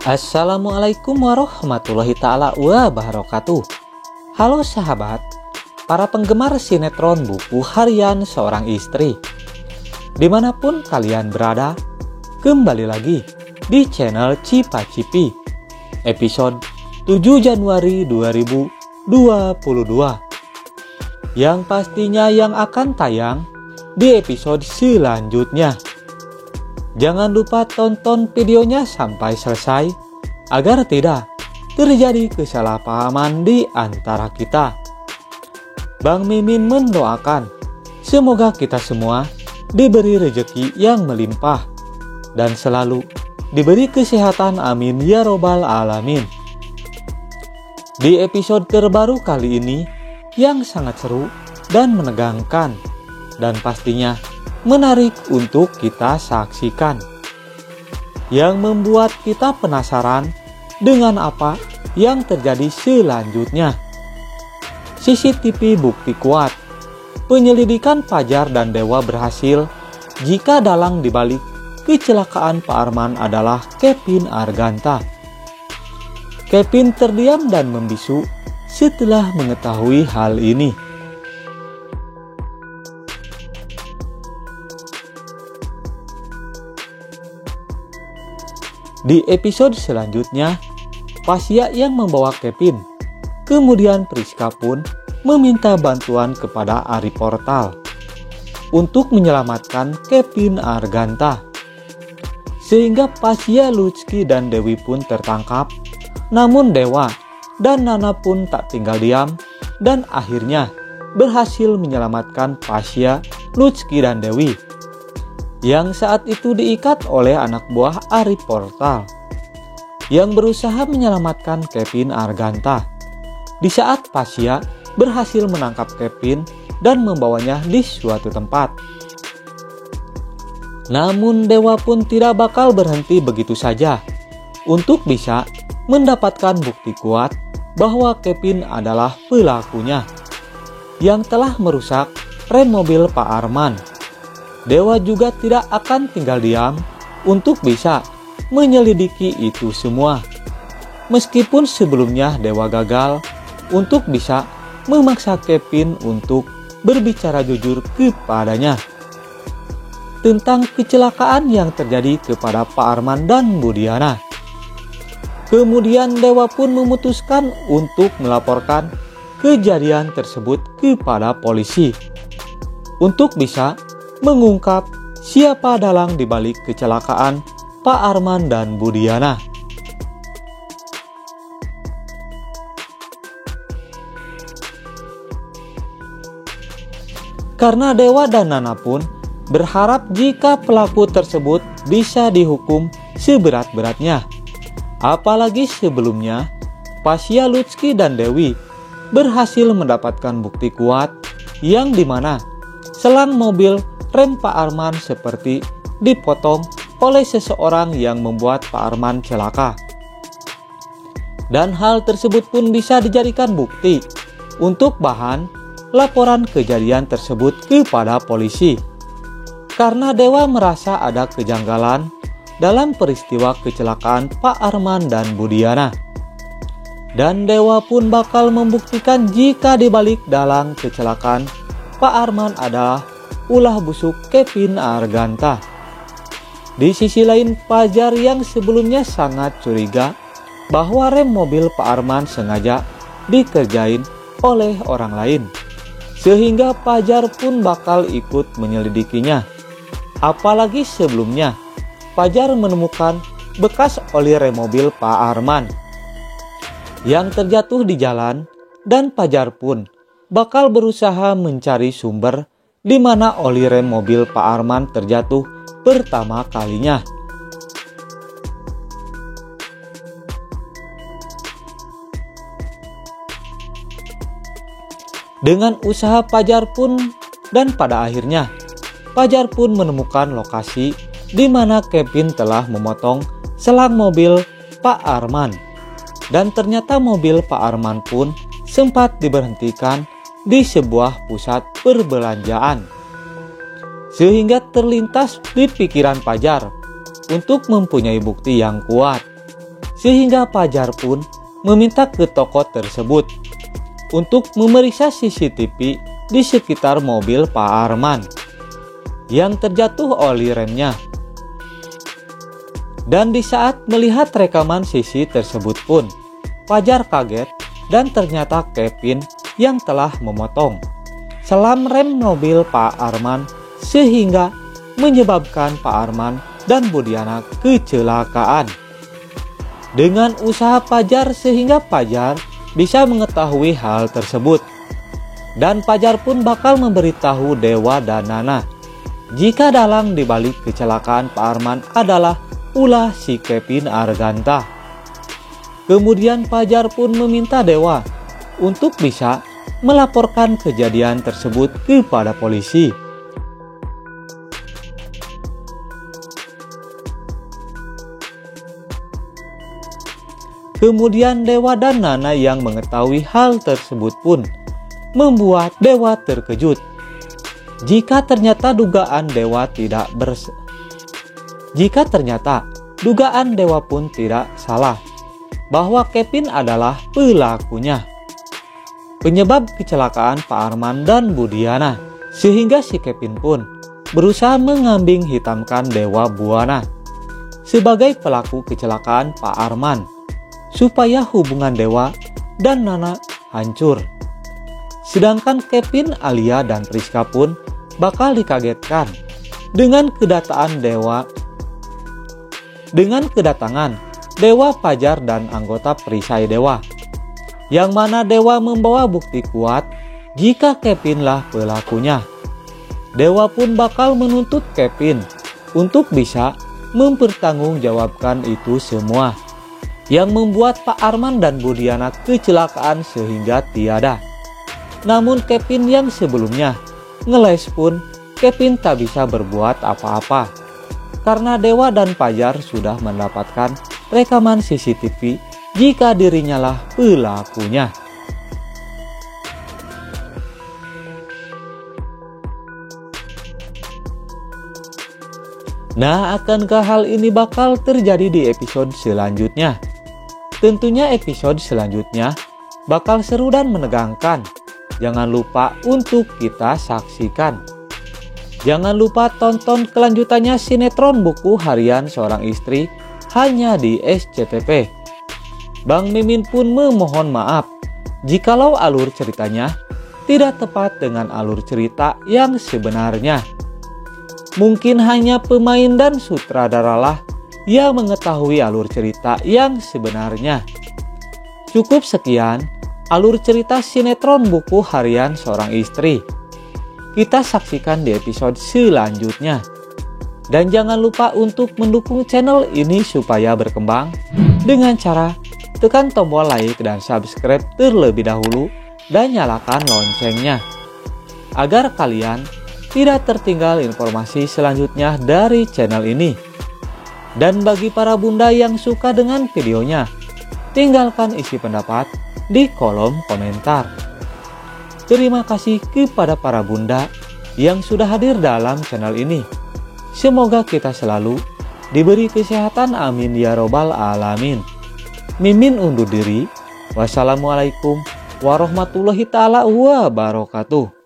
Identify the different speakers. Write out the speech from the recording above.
Speaker 1: Assalamualaikum warahmatullahi ta'ala wabarakatuh. Halo sahabat, para penggemar sinetron Buku Harian Seorang Istri. Dimanapun kalian berada, kembali lagi di channel Cipa Cipi, episode 7 Januari 2022, yang pastinya yang akan tayang di episode selanjutnya. Jangan lupa tonton videonya sampai selesai agar tidak terjadi kesalahpahaman di antara kita. Bang Mimin mendoakan semoga kita semua diberi rezeki yang melimpah dan selalu diberi kesehatan, amin ya robbal alamin. Di episode terbaru kali ini yang sangat seru dan menegangkan dan pastinya menarik untuk kita saksikan, yang membuat kita penasaran dengan apa yang terjadi selanjutnya. CCTV bukti kuat, penyelidikan Fajar dan Dewa berhasil jika dalang dibalik kecelakaan Pak Arman adalah Kevin Arganta. Kevin terdiam dan membisu setelah mengetahui hal ini. Di episode selanjutnya, Pasya yang membawa Kevin. Kemudian Priska pun meminta bantuan kepada Ari Portal untuk menyelamatkan Kevin Arganta. Sehingga Pasya, Lutski, dan Dewi pun tertangkap. Namun Dewa dan Nana pun tak tinggal diam dan akhirnya berhasil menyelamatkan Pasya, Lutski, dan Dewi, yang saat itu diikat oleh anak buah Ari Portal yang berusaha menyelamatkan Kevin Arganta. Di saat Pasya berhasil menangkap Kevin dan membawanya di suatu tempat. Namun Dewa pun tidak bakal berhenti begitu saja untuk bisa mendapatkan bukti kuat bahwa Kevin adalah pelakunya yang telah merusak rem mobil Pak Arman. Dewa juga tidak akan tinggal diam untuk bisa menyelidiki itu semua. Meskipun sebelumnya Dewa gagal untuk bisa memaksa Kevin untuk berbicara jujur kepadanya tentang kecelakaan yang terjadi kepada Pak Arman dan Bu Diana. Kemudian Dewa pun memutuskan untuk melaporkan kejadian tersebut kepada polisi untuk bisa mengungkap siapa dalang dibalik kecelakaan Pak Arman dan Bu Diana. Karena Dewa dan Nana pun berharap jika pelaku tersebut bisa dihukum seberat-beratnya. Apalagi sebelumnya Pasya, Lutski, dan Dewi berhasil mendapatkan bukti kuat yang dimana selang mobil rem Pak Arman seperti dipotong oleh seseorang yang membuat Pak Arman celaka. Dan hal tersebut pun bisa dijadikan bukti untuk bahan laporan kejadian tersebut kepada polisi. Karena Dewa merasa ada kejanggalan dalam peristiwa kecelakaan Pak Arman dan Bu Diana. Dan Dewa pun bakal membuktikan jika dibalik dalang kecelakaan Pak Arman adalah ulah busuk Kevin Arganta. Di sisi lain, Fajar yang sebelumnya sangat curiga bahwa rem mobil Pak Arman sengaja dikerjain oleh orang lain, sehingga Fajar pun bakal ikut menyelidikinya. Apalagi sebelumnya Fajar menemukan bekas oli rem mobil Pak Arman yang terjatuh di jalan, dan Fajar pun bakal berusaha mencari sumber di mana oli rem mobil Pak Arman terjatuh pertama kalinya. Dengan usaha Fajar pun dan pada akhirnya Fajar pun menemukan lokasi di mana Kevin telah memotong selang mobil Pak Arman. Dan ternyata mobil Pak Arman pun sempat diberhentikan di sebuah pusat perbelanjaan. Sehingga terlintas di pikiran Fajar untuk mempunyai bukti yang kuat sehingga Fajar pun meminta ke toko tersebut untuk memeriksa CCTV di sekitar mobil Pak Arman yang terjatuh oli remnya. Dan di saat melihat rekaman CC tersebut pun, Fajar kaget dan ternyata Kevin yang telah memotong selam rem mobil Pak Arman sehingga menyebabkan Pak Arman dan Budiana kecelakaan. Dengan usaha Fajar sehingga Fajar bisa mengetahui hal tersebut. Dan Fajar pun bakal memberitahu Dewa dan Nana jika dalang dibalik kecelakaan Pak Arman adalah ulah si Kevin Arganta. Kemudian Fajar pun meminta Dewa untuk bisa melaporkan kejadian tersebut kepada polisi. Kemudian Dewa dan Nana yang mengetahui hal tersebut pun membuat Dewa terkejut. Jika ternyata dugaan Dewa pun tidak salah, bahwa Kevin adalah pelakunya, penyebab kecelakaan Pak Arman dan Budiana, sehingga si Kevin pun berusaha mengambing hitamkan Dewa Buana sebagai pelaku kecelakaan Pak Arman, supaya hubungan Dewa dan Nana hancur. Sedangkan Kevin, Alia, dan Priska pun bakal dikagetkan dengan kedatangan Dewa, Fajar, dan anggota perisai Dewa, yang mana Dewa membawa bukti kuat jika Kevin lah pelakunya. Dewa pun bakal menuntut Kevin untuk bisa mempertanggungjawabkan itu semua yang membuat Pak Arman dan Budiana kecelakaan sehingga tiada. Namun Kevin yang sebelumnya ngeles pun Kevin tak bisa berbuat apa-apa karena Dewa dan Fajar sudah mendapatkan rekaman CCTV jika dirinya lah pelakunya. Nah, akankah hal ini bakal terjadi di episode selanjutnya? Tentunya episode selanjutnya bakal seru dan menegangkan. Jangan lupa untuk kita saksikan. Jangan lupa tonton kelanjutannya sinetron Buku Harian Seorang Istri hanya di SCTV. Bang Mimin pun memohon maaf jikalau alur ceritanya tidak tepat dengan alur cerita yang sebenarnya. Mungkin hanya pemain dan sutradaralah yang mengetahui alur cerita yang sebenarnya. Cukup sekian alur cerita sinetron Buku Harian Seorang Istri. Kita saksikan di episode selanjutnya. Dan jangan lupa untuk mendukung channel ini supaya berkembang dengan cara tekan tombol like dan subscribe terlebih dahulu dan nyalakan loncengnya agar kalian tidak tertinggal informasi selanjutnya dari channel ini. Dan bagi para bunda yang suka dengan videonya, tinggalkan isi pendapat di kolom komentar. Terima kasih kepada para bunda yang sudah hadir dalam channel ini. Semoga kita selalu diberi kesehatan, amin ya robbal alamin. Mimin undur diri. Wassalamualaikum warahmatullahi taala wabarakatuh.